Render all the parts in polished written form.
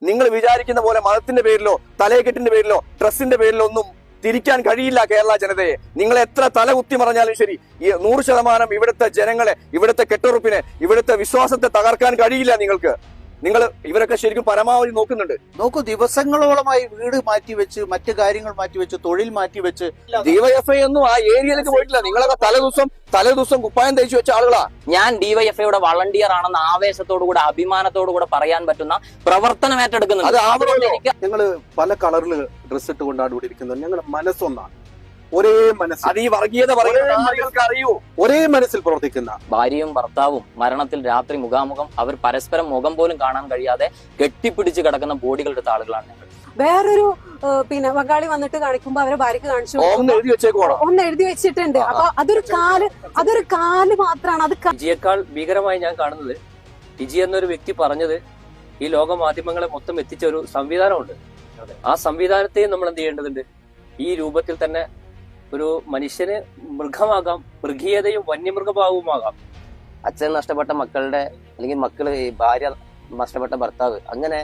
നിങ്ങൾ വിചാരിക്കുന്ന പോലെ മതത്തിന്റെ പേരിലോ തലയെക്കെട്ടിന്റെ പേരിലോ ഡ്രസ്സിന്റെ പേരിലോ ഒന്നും തിരിക്കാൻ കഴിയില്ല കേരള ജനതയെ. നിങ്ങൾ എത്ര തല കുത്തി മറഞ്ഞാലും ശരി, ഈ 100% ഇവിടുത്തെ ജനങ്ങളെ, ഇവിടുത്തെ കെട്ടുറപ്പിനെ, ഇവിടുത്തെ വിശ്വാസത്തെ തകർക്കാൻ കഴിയില്ല നിങ്ങൾക്ക്. നിങ്ങൾ ഇവരൊക്കെ ശരിക്കും പരമാവധി നോക്കുന്നുണ്ട്. നോക്കൂ, ദിവസങ്ങളോളമായി വീട് മാറ്റിവെച്ച്, മറ്റു കാര്യങ്ങൾ മാറ്റിവെച്ച്, തൊഴിൽ മാറ്റിവെച്ച്, ഡിവൈഎഫ്ഐ ഒന്നും ആ ഏരിയയിലേക്ക് പോയിട്ടില്ല. നിങ്ങളൊക്കെ തലേദിവസം കുപ്പായം തയ്ച്ചു വെച്ച ആളുകളാ. ഞാൻ ഡിവൈഎഫ്ഐയുടെ വളണ്ടിയർ ആണെന്ന് ആവേശത്തോടുകൂടെ അഭിമാനത്തോടുകൂടെ പറയാൻ പറ്റുന്ന പ്രവർത്തനം ഏറ്റെടുക്കുന്നുണ്ട്. അത് ആവണമല്ലോ. ഞങ്ങള് പല കളറിൽ ഡ്രസ് ഇട്ടുകൊണ്ടാണ് ഇവിടെ ഇരിക്കുന്നത്. ഞങ്ങളുടെ മനസ്സൊന്നാണ്, ഒരേ മനസ്സ്. അത് ഈ വർഗീയത പറയുന്ന ആളുകൾക്ക് അറിയൂ. ഒരേ മനസ്സിൽ പ്രവർത്തിക്കുന്ന ഭാര്യയും ഭർത്താവും മരണത്തിൽ രാത്രി മുഖാമുഖം അവർ പരസ്പരം മുഖം പോലും കാണാൻ കഴിയാതെ കെട്ടിപ്പിടിച്ച് കിടക്കുന്ന ബോഡികൾ എടുത്ത ആളുകളാണ് ഞങ്ങൾ. വേറൊരു ബംഗാളി വന്നിട്ട് കാണിക്കുമ്പോ അവരെ ഭാര്യക്ക് കാണിച്ചു ഒന്ന് എഴുതി വെച്ചിട്ടുണ്ട്. അപ്പൊ അതൊരു കാല് മാത്രമാണ്. അത് ടിജിയേക്കാൾ ഭീകരമായി ഞാൻ കാണുന്നത്, ടിജി എന്നൊരു വ്യക്തി പറഞ്ഞത് ഈ ലോക മാധ്യമങ്ങളെ മൊത്തം എത്തിച്ച ഒരു സംവിധാനമുണ്ട്. ആ സംവിധാനത്തെയും നമ്മൾ എന്ത് ചെയ്യേണ്ടതുണ്ട്? ഈ രൂപത്തിൽ തന്നെ ഒരു മനുഷ്യന് മൃഗമാകാം, മൃഗീയതയും വന്യമൃഗഭാവവുമാകാം. അച്ഛൻ നഷ്ടപ്പെട്ട മക്കളുടെ, അല്ലെങ്കിൽ മക്കള് ഭാര്യ നഷ്ടപ്പെട്ട ഭർത്താവ്, അങ്ങനെ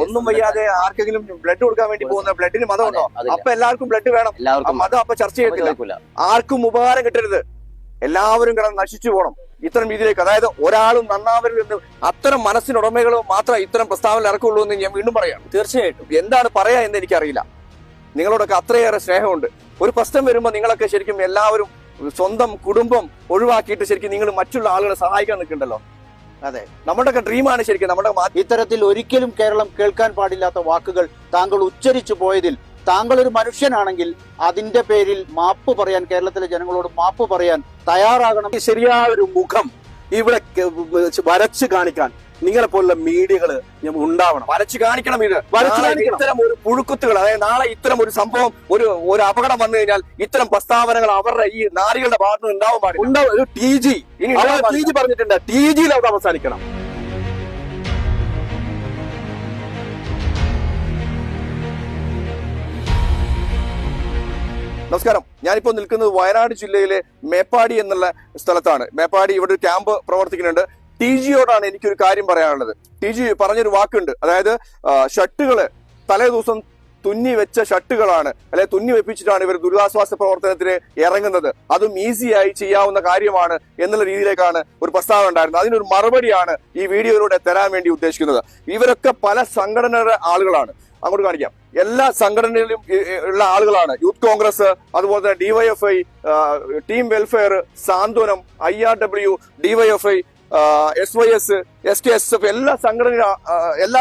ഒന്നും വയ്യാതെ ആർക്കെങ്കിലും ബ്ലഡ് കൊടുക്കാൻ വേണ്ടി പോകുന്ന ബ്ലഡിന് മതമുണ്ടോ? അപ്പൊ എല്ലാവർക്കും ബ്ലഡ് വേണം. മതം അപ്പൊ ചർച്ച ചെയ്യത്തില്ല. ആർക്കും ഉപകാരം കിട്ടരുത്, എല്ലാവരും കിടന്ന് നശിച്ചു പോകണം. ഇത്തരം രീതിയിലേക്ക്, അതായത് ഒരാളും നന്നാവരുതെന്ന് അത്തരം മനസ്സിനുടമകളോ മാത്രമേ ഇത്തരം പ്രസ്താവന ഇറക്കുള്ളൂ എന്ന് ഞാൻ വീണ്ടും പറയാം. തീർച്ചയായിട്ടും എന്താണ് പറയാ എന്ന് എനിക്കറിയില്ല. നിങ്ങളോടൊക്കെ അത്രയേറെ സ്നേഹമുണ്ട്. ഒരു പ്രശ്നം വരുമ്പോൾ നിങ്ങളൊക്കെ ശരിക്കും എല്ലാവരും സ്വന്തം കുടുംബം ഒഴിവാക്കിയിട്ട് ശരിക്കും നിങ്ങൾ മറ്റുള്ള ആളുകളെ സഹായിക്കാൻ നിൽക്കണ്ടല്ലോ. അതെ, നമ്മുടെയൊക്കെ ഡ്രീമാണ് ശരിക്കും. നമ്മുടെ ഇത്തരത്തിൽ ഒരിക്കലും കേരളം കേൾക്കാൻ പാടില്ലാത്ത വാക്കുകൾ താങ്കൾ ഉച്ചരിച്ചു പോയതിൽ താങ്കൾ ഒരു മനുഷ്യനാണെങ്കിൽ അതിന്റെ പേരിൽ മാപ്പ് പറയാൻ, കേരളത്തിലെ ജനങ്ങളോട് മാപ്പ് പറയാൻ തയ്യാറാകണം. ശരിയായ ഒരു മുഖം ഇവിടെ വരച്ച് കാണിക്കാൻ നിങ്ങളെ പോലുള്ള മീഡിയകള് ഉണ്ടാവണം. വരച്ചു കാണിക്കണം. ഇത്തരം ഒരു പുഴുക്കുത്തുകൾ, അതായത് നാളെ ഇത്തരം ഒരു സംഭവം, ഒരു അപകടം വന്നു കഴിഞ്ഞാൽ ഇത്തരം പ്രസ്താവനകൾ അവരുടെ ഈ നാരികളുടെ ഭാഗത്ത് നിന്ന് ഉണ്ടാവാൻ പാടില്ല. ഒരു ടി ജി പറഞ്ഞിട്ടുണ്ട്, ടി ജിയിൽ അവിടെ അവസാനിക്കണം. നമസ്കാരം. ഞാനിപ്പോ നിൽക്കുന്നത് വയനാട് ജില്ലയിലെ മേപ്പാടി എന്നുള്ള സ്ഥലത്താണ്. മേപ്പാടി ഇവിടെ ഒരു ക്യാമ്പ് പ്രവർത്തിക്കുന്നുണ്ട്. ടി ജിയോടാണ് എനിക്കൊരു കാര്യം പറയാനുള്ളത്. ടി ജി പറഞ്ഞൊരു വാക്കുണ്ട്, അതായത് ഷർട്ടുകള് തലേ ദിവസം തുന്നി വെച്ച ഷർട്ടുകളാണ്, അല്ലെ തുന്നി വെപ്പിച്ചിട്ടാണ് ഇവർ ദുരിതാശ്വാസ പ്രവർത്തനത്തിന് ഇറങ്ങുന്നത്. അതും ഈസിയായി ചെയ്യാവുന്ന കാര്യമാണ് എന്നുള്ള രീതിയിലേക്കാണ് ഒരു പ്രസ്താവന ഉണ്ടായിരുന്നത്. അതിനൊരു മറുപടിയാണ് ഈ വീഡിയോയിലൂടെ തരാൻ വേണ്ടി ഉദ്ദേശിക്കുന്നത്. ഇവരൊക്കെ പല സംഘടനയുടെ ആളുകളാണ്. അങ്ങോട്ട് കാണിക്കാം. എല്ലാ സംഘടനയിലും ഉള്ള ആളുകളാണ്. യൂത്ത് കോൺഗ്രസ്, അതുപോലെ തന്നെ ഡിവൈഎഫ്ഐ, ടീം വെൽഫെയർ, സാന്ത്വനം, IRW, ഡിവൈഎഫ്ഐ, SYS, SKSF, എല്ലാ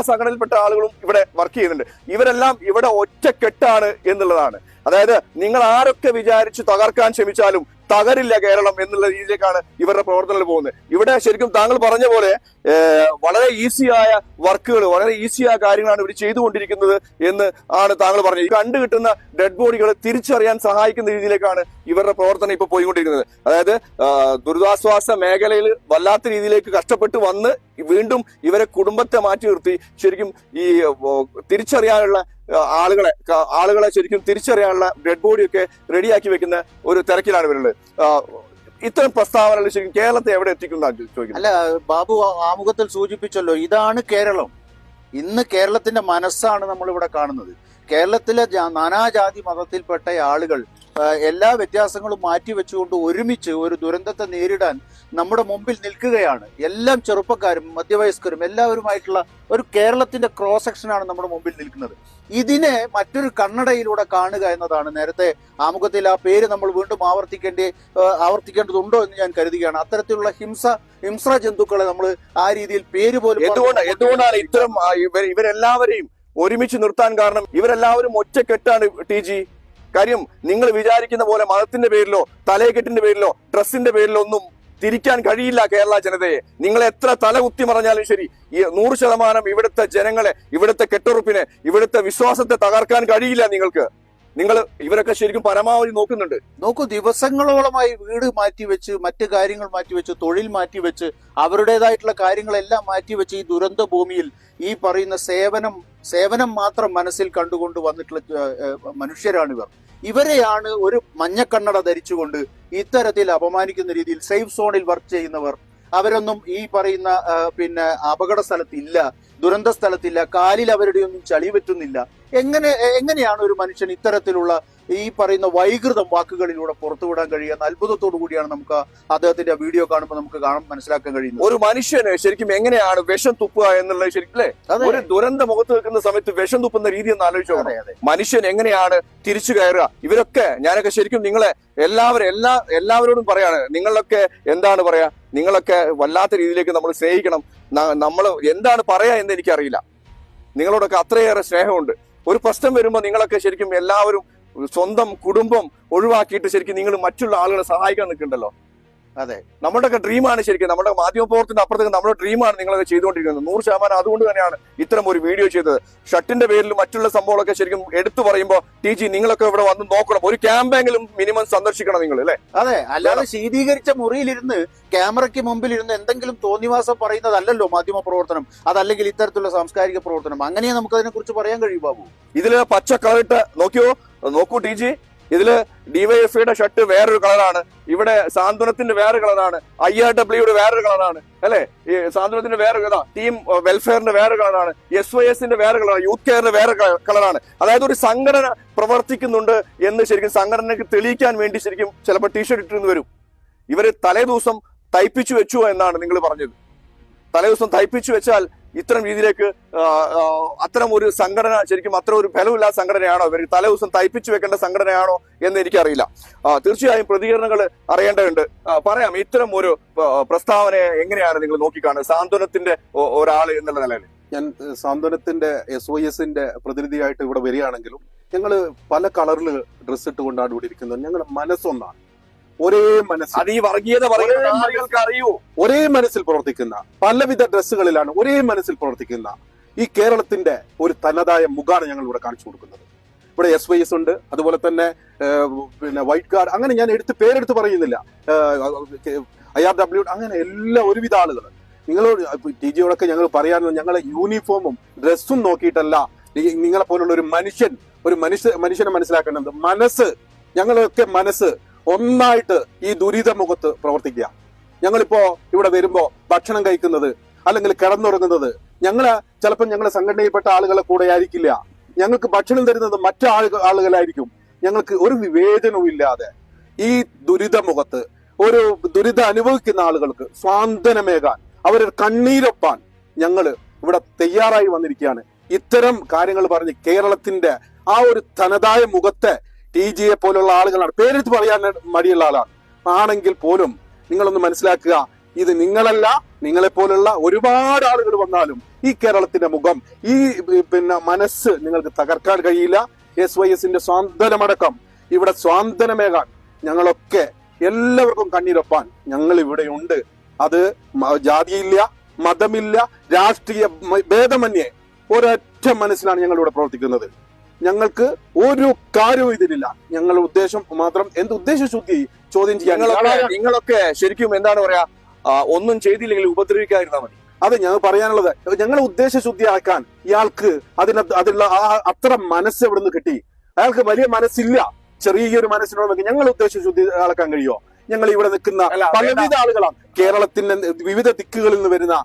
സംഘടനയിൽപ്പെട്ട ആളുകളും ഇവിടെ വർക്ക് ചെയ്യുന്നുണ്ട്. ഇവരെല്ലാം ഇവിടെ ഒറ്റക്കെട്ടാണ് എന്നുള്ളതാണ്. അതായത് നിങ്ങൾ ആരൊക്കെ വിചാരിച്ച് തകർക്കാൻ ശ്രമിച്ചാലും തകരില്ല കേരളം എന്നുള്ള രീതിയിലേക്കാണ് ഇവരുടെ പ്രവർത്തനങ്ങൾ പോകുന്നത്. ഇവിടെ ശരിക്കും താങ്കൾ പറഞ്ഞ പോലെ വളരെ ഈസിയായ വർക്കുകൾ, വളരെ ഈസിയായ കാര്യങ്ങളാണ് ഇവർ ചെയ്തുകൊണ്ടിരിക്കുന്നത് എന്ന് ആണ് താങ്കൾ പറഞ്ഞത്. കണ്ടു കിട്ടുന്ന ഡെഡ് ബോഡികൾ തിരിച്ചറിയാൻ സഹായിക്കുന്ന രീതിയിലേക്കാണ് ഇവരുടെ പ്രവർത്തനം ഇപ്പൊ പോയിക്കൊണ്ടിരിക്കുന്നത്. അതായത് ദുരിതാശ്വാസ മേഖലയിൽ വല്ലാത്ത രീതിയിലേക്ക് കഷ്ടപ്പെട്ട് വന്ന് വീണ്ടും ഇവരെ കുടുംബത്തെ മാറ്റി നിർത്തി ശരിക്കും ഈ തിരിച്ചറിയാനുള്ള ആളുകളെ ശരിക്കും തിരിച്ചറിയാനുള്ള ഡെഡ് ബോഡിയൊക്കെ റെഡിയാക്കി വെക്കുന്ന ഒരു തിരക്കിലാണ് ഇവരുള്ളത്. ഇത്തരം പ്രസ്താവനകൾ ശരിക്കും കേരളത്തെ എവിടെ എത്തിക്കുന്നതാണ് ചോദിക്കുന്നത്. അല്ല, ബാബു ആമുഖത്തിൽ സൂചിപ്പിച്ചല്ലോ, ഇതാണ് കേരളം. ഇന്ന് കേരളത്തിന്റെ മനസ്സാണ് നമ്മൾ ഇവിടെ കാണുന്നത്. കേരളത്തിലെ നാനാജാതി മതത്തിൽപ്പെട്ട ആളുകൾ എല്ലാ വ്യത്യാസങ്ങളും മാറ്റിവെച്ചുകൊണ്ട് ഒരുമിച്ച് ഒരു ദുരന്തത്തെ നേരിടാൻ നമ്മുടെ മുമ്പിൽ നിൽക്കുകയാണ്. എല്ലാം ചെറുപ്പക്കാരും മധ്യവയസ്കരും എല്ലാവരുമായിട്ടുള്ള ഒരു കേരളത്തിന്റെ ക്രോസ് സെക്ഷനാണ് നമ്മുടെ മുമ്പിൽ നിൽക്കുന്നത്. ഇതിനെ മറ്റൊരു കണ്ണടയിലൂടെ കാണുക എന്നതാണ്. നേരത്തെ ആമുഖത്തിൽ ആ പേര് നമ്മൾ വീണ്ടും ആവർത്തിക്കേണ്ടതുണ്ടോ എന്ന് ഞാൻ കരുതുകയാണ്. അത്തരത്തിലുള്ള ഹിംസ്ര ജന്തുക്കളെ നമ്മൾ ആ രീതിയിൽ പേര് പോലും എന്തുകൊണ്ടാണ് ഇത്തരം ഇവരെല്ലാവരെയും ഒരുമിച്ച് നിർത്താൻ കാരണം? ഇവരെല്ലാവരും ഒറ്റക്കെട്ടാണ് ടി ജി. കാര്യം, നിങ്ങൾ വിചാരിക്കുന്ന പോലെ മതത്തിന്റെ പേരിലോ തലയെക്കെട്ടിന്റെ പേരിലോ ഡ്രസ്സിന്റെ പേരിലോ ഒന്നും തിരിക്കാൻ കഴിയില്ല കേരള ജനതയെ. നിങ്ങൾ എത്ര തല കുത്തി മറഞ്ഞാലും ശരി, ഈ 100% ഇവിടുത്തെ ജനങ്ങളെ, ഇവിടുത്തെ കെട്ടുറപ്പിനെ, ഇവിടുത്തെ വിശ്വാസത്തെ തകർക്കാൻ കഴിയില്ല നിങ്ങൾക്ക്. നിങ്ങൾ ഇവരൊക്കെ ശരിക്കും പരമാവധി നോക്കുന്നുണ്ട്. നോക്കൂ, ദിവസങ്ങളോളമായി വീട് മാറ്റിവെച്ച്, മറ്റു കാര്യങ്ങൾ മാറ്റിവെച്ച്, തൊഴിൽ മാറ്റിവെച്ച്, അവരുടേതായിട്ടുള്ള കാര്യങ്ങളെല്ലാം മാറ്റിവെച്ച് ഈ ദുരന്ത ഭൂമിയിൽ ഈ പറയുന്ന സേവനം മാത്രം മനസ്സിൽ കണ്ടുകൊണ്ട് വന്നിട്ടുള്ള മനുഷ്യരാണിവർ. ഇവരെയാണ് ഒരു മഞ്ഞക്കണ്ണട ധരിച്ചുകൊണ്ട് ഇത്തരത്തിൽ അപമാനിക്കുന്ന രീതിയിൽ സേഫ് സോണിൽ വർക്ക് ചെയ്യുന്നവർ. അവരൊന്നും ഈ പറയുന്ന അപകട സ്ഥലത്തില്ല. ദുരന്ത സ്ഥലത്തില്ല, കാലിൽ അവരുടെ ഒന്നും ചളി പറ്റുന്നില്ല. എങ്ങനെയാണ് ഒരു മനുഷ്യൻ ഇത്തരത്തിലുള്ള ഈ പറയുന്ന വൈകൃതം വാക്കുകളിലൂടെ പുറത്തുവിടാൻ കഴിയുന്ന അത്ഭുതത്തോടു കൂടിയാണ് നമുക്ക് അദ്ദേഹത്തിന്റെ വീഡിയോ കാണുമ്പോൾ നമുക്ക് മനസ്സിലാക്കാൻ കഴിയുന്നത്. ഒരു മനുഷ്യന് ശരിക്കും എങ്ങനെയാണ് വിഷം തുപ്പുക എന്നുള്ളത് ശരിക്കും അല്ലേ? ഒരു ദുരന്ത മുഖത്ത് നിൽക്കുന്ന സമയത്ത് വിഷം തുപ്പുന്ന രീതി ഒന്ന് ആലോചിച്ചോ. മനുഷ്യൻ എങ്ങനെയാണ് തിരിച്ചു കയറുക? ഇവരൊക്കെ ഞാനൊക്കെ ശരിക്കും നിങ്ങളെ എല്ലാവരോടും പറയാണ്, നിങ്ങളൊക്കെ എന്താണ് പറയാ, നിങ്ങളൊക്കെ വല്ലാത്ത രീതിയിലേക്ക് നമ്മൾ സ്നേഹിക്കണം. നമ്മൾ എന്താണ് പറയാ എന്ന് എനിക്കറിയില്ല. നിങ്ങളോടൊക്കെ അത്രയേറെ സ്നേഹമുണ്ട്. ഒരു പ്രശ്നം വരുമ്പോൾ നിങ്ങളൊക്കെ ശരിക്കും എല്ലാവരും സ്വന്തം കുടുംബം ഒഴിവാക്കിയിട്ട് ശരിക്കും നിങ്ങൾ മറ്റുള്ള ആളുകളെ സഹായിക്കാൻ നിൽക്കുന്നുണ്ടല്ലോ. അതെ, നമ്മുടെയൊക്കെ ഡ്രീമാണ് ശരിക്കും, നമ്മുടെ മാധ്യമപ്രവർത്തനത്തിന്റെ അപ്പുറത്തേക്ക് നമ്മുടെ ഡ്രീമാണ് നിങ്ങളൊക്കെ ചെയ്തുകൊണ്ടിരിക്കുന്നത്. 100% അതുകൊണ്ട് തന്നെയാണ് ഇത്തരം ഒരു വീഡിയോ ചെയ്തത്. ഷട്ടിന്റെ പേരിൽ മറ്റുള്ള സംഭവങ്ങളൊക്കെ ശരിക്കും എടുത്തു പറയുമ്പോൾ TG നിങ്ങളൊക്കെ ഇവിടെ വന്ന് നോക്കണം, ഒരു ക്യാമ്പെങ്കിലും മിനിമം സന്ദർശിക്കണം നിങ്ങൾ, അല്ലെ? അതെ, അല്ലാതെ ശീതീകരിച്ച മുറിയിലിരുന്ന് ക്യാമറയ്ക്ക് മുമ്പിൽ ഇരുന്ന് എന്തെങ്കിലും തോന്നിവാസം പറയുന്നതല്ലല്ലോ മാധ്യമ പ്രവർത്തനം, അതല്ലെങ്കിൽ ഇത്തരത്തിലുള്ള സാംസ്കാരിക പ്രവർത്തനം. അങ്ങനെ നമുക്ക് അതിനെ കുറിച്ച് പറയാൻ കഴിയും ബാബു. ഇതില് പച്ച കളറിട്ട് നോക്കൂ TG, ഇതില് DYFIയുടെ ഷർട്ട് വേറൊരു കളറാണ്, ഇവിടെ സാന്ത്വനത്തിന്റെ വേറെ കളറാണ്, IRWയുടെ വേറൊരു കളറാണ്, അല്ലെ? ഈ സാന്ത്വനത്തിന്റെ വേറെ ടീം വെൽഫെയറിന്റെ വേറെ കളറാണ്, SYSന്റെ വേറെ കളറാണ്, യൂത്ത് കെയറിന്റെ വേറെ കളറാണ്. അതായത് ഒരു സംഘടന പ്രവർത്തിക്കുന്നുണ്ട് എന്ന് ശരിക്കും സംഘടനയ്ക്ക് തെളിയിക്കാൻ വേണ്ടി ശരിക്കും ചിലപ്പോൾ ടീഷർട്ട് ഇട്ടിരുന്ന് വരും. ഇവര് തലേദിവസം തയ്പ്പിച്ചു വെച്ചു എന്നാണ് നിങ്ങൾ പറഞ്ഞത്. തലേദിവസം തയ്പ്പിച്ചു വെച്ചാൽ ഇത്തരം രീതിയിലേക്ക് അത്തരം ഒരു സംഘടന ശരിക്കും അത്ര ഒരു ഫലമില്ലാത്ത സംഘടനയാണോ? ഇവർ തലേദിവസം തയ്പ്പിച്ചു വെക്കേണ്ട സംഘടനയാണോ എന്ന് എനിക്കറിയില്ല. തീർച്ചയായും പ്രതികരണങ്ങൾ അറിയേണ്ടതുണ്ട്. പറയാം, ഇത്തരം ഒരു പ്രസ്താവനയെ എങ്ങനെയാണ് നിങ്ങൾ നോക്കിക്കാണുന്നത് സാന്ത്വനത്തിന്റെ ഒരാൾ എന്നുള്ള നിലയിൽ? ഞാൻ സാന്ത്വനത്തിന്റെ SYSന്റെ പ്രതിനിധിയായിട്ട് ഇവിടെ വരികയാണെങ്കിലും ഞങ്ങൾ പല കളറിൽ ഡ്രസ്സ് ഇട്ടുകൊണ്ടാണ് ഇവിടെ ഇരിക്കുന്നത്. ഞങ്ങളുടെ മനസ്സൊന്നാണ്, ഒരേ മനസ്സ്. അത് ഈ വർഗീയത പറയുന്ന ആളുകൾക്ക് അറിയൂ. ഒരേ മനസ്സിൽ പ്രവർത്തിക്കുന്ന, പലവിധ ഡ്രസ്സുകളിലാണ് ഒരേ മനസ്സിൽ പ്രവർത്തിക്കുന്ന ഈ കേരളത്തിന്റെ ഒരു തനതായ മുഖാണ് ഞങ്ങൾ ഇവിടെ കാണിച്ചു കൊടുക്കുന്നത്. ഇവിടെ SYS ഉണ്ട്, അതുപോലെ തന്നെ പിന്നെ വൈറ്റ് ഗാർഡ്, അങ്ങനെ ഞാൻ പേരെടുത്ത് പറയുന്നില്ല, IRW, അങ്ങനെ എല്ലാ ഒരുവിധ ആളുകൾ. നിങ്ങളോട് TGയോടൊക്കെ ഞങ്ങൾ പറയാനുള്ളത്, ഞങ്ങളെ യൂണിഫോമും ഡ്രസ്സും നോക്കിയിട്ടല്ല നിങ്ങളെ പോലുള്ള ഒരു മനുഷ്യനെ മനസ്സിലാക്കേണ്ടത്. മനസ്സ്, ഞങ്ങളൊക്കെ മനസ്സ് ഒന്നായിട്ട് ഈ ദുരിത മുഖത്ത് പ്രവർത്തിക്കുക. ഞങ്ങളിപ്പോ ഇവിടെ വരുമ്പോ ഭക്ഷണം കഴിക്കുന്നത് അല്ലെങ്കിൽ കിടന്നുറങ്ങുന്നത് ചിലപ്പോൾ ഞങ്ങളെ സംഘടനയിൽപ്പെട്ട ആളുകളെ കൂടെ ആയിരിക്കില്ല. ഞങ്ങൾക്ക് ഭക്ഷണം തരുന്നത് മറ്റു ആളുകളായിരിക്കും. ഞങ്ങൾക്ക് ഒരു വിവേചനവും ഇല്ലാതെ ഈ ദുരിത മുഖത്ത് ഒരു ദുരിതം അനുഭവിക്കുന്ന ആളുകൾക്ക് സ്വാന്തനമേകാൻ, അവരുടെ കണ്ണീരൊപ്പാൻ ഞങ്ങൾ ഇവിടെ തയ്യാറായി വന്നിരിക്കുകയാണ്. ഇത്തരം കാര്യങ്ങൾ പറഞ്ഞ് കേരളത്തിന്റെ ആ ഒരു തനതായ മുഖത്തെ TGയെ പോലുള്ള ആളുകളാണ്, പേരെടുത്ത് പറയാൻ മടിയുള്ള ആണെങ്കിൽ പോലും നിങ്ങളൊന്ന് മനസ്സിലാക്കുക, ഇത് നിങ്ങളല്ല, നിങ്ങളെ പോലുള്ള ഒരുപാട് ആളുകൾ വന്നാലും ഈ കേരളത്തിന്റെ മുഖം, ഈ പിന്നെ മനസ്സ് നിങ്ങൾക്ക് തകർക്കാൻ കഴിയില്ല. SYSന്റെ സ്വാന്തനമടക്കം ഇവിടെ സ്വാന്തനമേകാൻ ഞങ്ങളൊക്കെ എല്ലാവർക്കും കണ്ണീരൊപ്പാൻ ഞങ്ങൾ ഇവിടെയുണ്ട്. അത് ജാതിയില്ല, മതമില്ല, രാഷ്ട്രീയ ഭേദമന്യേ ഒരൊറ്റ മനസ്സിലാണ് ഞങ്ങൾ ഇവിടെ പ്രവർത്തിക്കുന്നത്. ഞങ്ങൾക്ക് ഒരു കാര്യവും ഇതിലില്ല. ഞങ്ങളുടെ ഉദ്ദേശം മാത്രം, എന്ത് ഉദ്ദേശശുദ്ധി ചോദ്യം ചെയ്യാൻ. നിങ്ങളൊക്കെ ശരിക്കും എന്താണ് പറയാ, ഒന്നും ചെയ്തില്ലെങ്കിൽ ഉപദ്രവിക്കാതിരുന്നാൽ മതി. അത് ഞങ്ങൾ പറയാനുള്ളത്. ഞങ്ങളെ ഉദ്ദേശശുദ്ധിയാക്കാൻ ഇയാൾക്ക് അതിലുള്ള അത്ര മനസ്സ് എവിടെ നിന്ന് കിട്ടി? അയാൾക്ക് വലിയ മനസ്സില്ല, ചെറിയൊരു മനസ്സിനോട് ഞങ്ങൾ ഉദ്ദേശശുദ്ധി അളക്കാൻ കഴിയുമോ? ഞങ്ങൾ ഇവിടെ നിൽക്കുന്ന പലവിധ ആളുകളാണ്, കേരളത്തിന്റെ വിവിധ ദിക്കുകളിൽ നിന്ന് വരുന്ന.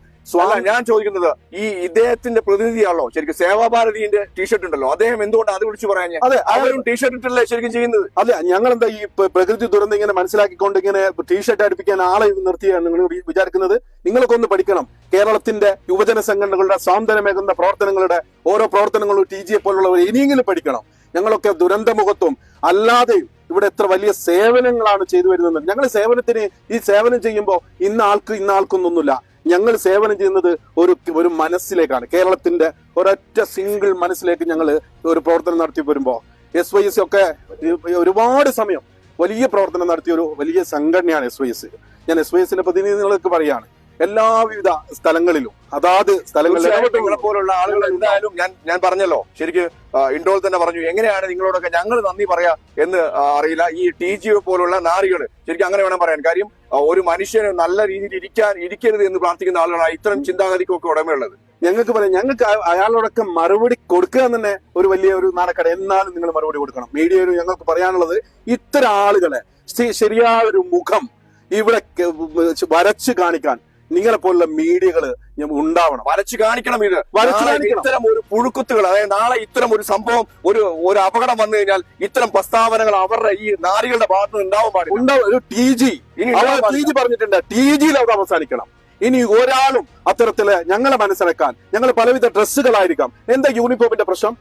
ഞാൻ ചോദിക്കുന്നത്, ഈ ഇദ്ദേഹത്തിന്റെ പ്രതിനിധിയാണല്ലോ ശരിക്കും സേവാഭാരതിന്റെ ടീഷർട്ട് ഉണ്ടല്ലോ, അദ്ദേഹം എന്തുകൊണ്ട് അത് വിളിച്ചു പറയാൻ? അതെ, അവരും ടീഷർട്ട് ഇട്ടല്ലേ ശരിക്കും ചെയ്യുന്നത്. അതെ, ഞങ്ങൾ എന്താ ഈ പ്രകൃതി ദുരന്തം ഇങ്ങനെ മനസ്സിലാക്കിക്കൊണ്ട് ഇങ്ങനെ ടീഷർട്ട് അടുപ്പിക്കാൻ ആളെ നിർത്തിയാണ് നിങ്ങൾ വിചാരിക്കുന്നത്? നിങ്ങളൊക്കെ ഒന്ന് പഠിക്കണം. കേരളത്തിന്റെ യുവജന സംഘടനകളുടെ സ്വാതന്ത്ര്യമേകുന്ന പ്രവർത്തനങ്ങളുടെ ഓരോ പ്രവർത്തനങ്ങളും TGയെ പോലുള്ളവർ ഇനിയെങ്കിലും പഠിക്കണം. ഞങ്ങളൊക്കെ ദുരന്തമുഖത്തും അല്ലാതെയും ഇവിടെ എത്ര വലിയ സേവനങ്ങളാണ് ചെയ്തു വരുന്നത്. ഞങ്ങൾ ഈ സേവനം ചെയ്യുമ്പോൾ ഇന്ന ആൾക്കൊന്നൊന്നുമില്ല. ഞങ്ങൾ സേവനം ചെയ്യുന്നത് ഒരു മനസ്സിലേക്കാണ്, കേരളത്തിന്റെ ഒരൊറ്റ സിംഗിൾ മനസ്സിലേക്ക് ഞങ്ങൾ ഒരു പ്രവർത്തനം നടത്തി വരുമ്പോ. SYS ഒക്കെ ഒരുപാട് സമയം വലിയ പ്രവർത്തനം നടത്തിയ ഒരു വലിയ സംഘടനയാണ് SYS. ഞാൻ SYSന്റെ പ്രതിനിധികളൊക്കെ പറയാണ്, എല്ലാവിധ സ്ഥലങ്ങളിലും അതാത് സ്ഥലങ്ങളിൽ പോലുള്ള ആളുകൾ എന്തായാലും ഞാൻ പറഞ്ഞല്ലോ, ശരിക്കും ഇൻട്രോയിൽ തന്നെ പറഞ്ഞു, എങ്ങനെയാണ് നിങ്ങളോടൊക്കെ ഞങ്ങൾ നന്ദി പറയാ എന്ന് അറിയില്ല. ഈ TGയെ പോലുള്ള നാറികൾ ശരിക്കും അങ്ങനെ വേണം പറയാൻ. കാര്യം ഒരു മനുഷ്യന് നല്ല രീതിയിൽ ഇരിക്കരുത് എന്ന് പ്രാർത്ഥിക്കുന്ന ആളുകളാണ് ഇത്തരം ചിന്താഗതിക്കൊക്കെ ഉടമയുള്ളത്. ഞങ്ങൾക്ക് പറയാം, ഞങ്ങൾക്ക് അയാളോടൊക്കെ മറുപടി കൊടുക്കുക തന്നെ ഒരു വലിയ ഒരു നാണക്കേട്. എന്നാലും നിങ്ങൾ മറുപടി കൊടുക്കണം. മീഡിയയിൽ ഞങ്ങൾക്ക് പറയാനുള്ളത്, ഇത്തരം ആളുകളെ ശരിയായ ഒരു മുഖം ഇവിടെ വരച്ച് കാണിക്കാൻ നിങ്ങളെ പോലുള്ള മീഡിയകള് ഉണ്ടാവണം, വരച്ചു കാണിക്കണം. ഇത് വരച്ചു നാളെ കാണിക്കണം. ഇത്തരം ഒരു പുഴുക്കുത്തുകൾ, അതായത് നാളെ ഇത്തരം ഒരു സംഭവം, ഒരു അപകടം വന്നു കഴിഞ്ഞാൽ ഇത്തരം പ്രസ്താവനകൾ അവരുടെ ഈ നാരികളുടെ ഭാഗത്ത് നിന്ന് ഉണ്ടാവാൻ പാടില്ല. ഒരു TG ഇനി ഉണ്ടാവാൻ പാടില്ല. TG പറഞ്ഞിട്ടുണ്ട്, TGയിൽ അത് അവസാനിക്കണം. ഇനി ഒരാളും അത്തരത്തില് ഞങ്ങളെ മനസ്സിലാക്കാൻ, ഞങ്ങൾ പലവിധ ഡ്രസ്സുകളായിരിക്കാം, എന്താ യൂണിഫോമിന്റെ പ്രശ്നം?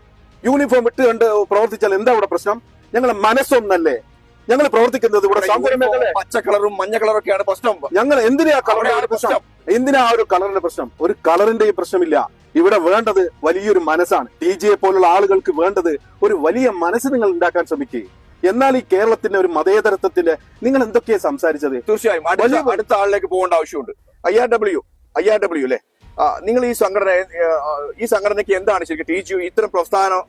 യൂണിഫോം ഇട്ട് കണ്ട് പ്രവർത്തിച്ചാൽ എന്താ ഇവിടെ പ്രശ്നം? ഞങ്ങളെ മനസ്സൊന്നല്ലേ ഞങ്ങൾ പ്രവർത്തിക്കുന്നത് ഇവിടെ സൗന്ദര്യമേഖല. പച്ച കളറും മഞ്ഞ കളറും ഒക്കെയാണ് പ്രശ്നം. ഞങ്ങൾ എന്തിനാ കളറിന്റെ പ്രശ്നം? എന്തിനാ ആ ഒരു കളറിന്റെ പ്രശ്നം? ഒരു കളറിന്റെയും പ്രശ്നമില്ല. ഇവിടെ വേണ്ടത് വലിയൊരു മനസ്സാണ്. TGയെ പോലുള്ള ആളുകൾക്ക് വേണ്ടത് ഒരു വലിയ മനസ്സ് നിങ്ങൾ ഉണ്ടാക്കാൻ ശ്രമിക്കുക. എന്നാൽ ഈ കേരളത്തിന്റെ ഒരു മതേതരത്വത്തിന്റെ നിങ്ങൾ എന്തൊക്കെയാ സംസാരിച്ചത്? തീർച്ചയായും അടുത്ത ആളിലേക്ക് പോകേണ്ട ആവശ്യമുണ്ട്. IRW അല്ലെ, നിങ്ങൾ ഈ സംഘടനയ്ക്ക് എന്താണ് ശരിക്കും TG ഇത്തരം പ്രസ്ഥാനം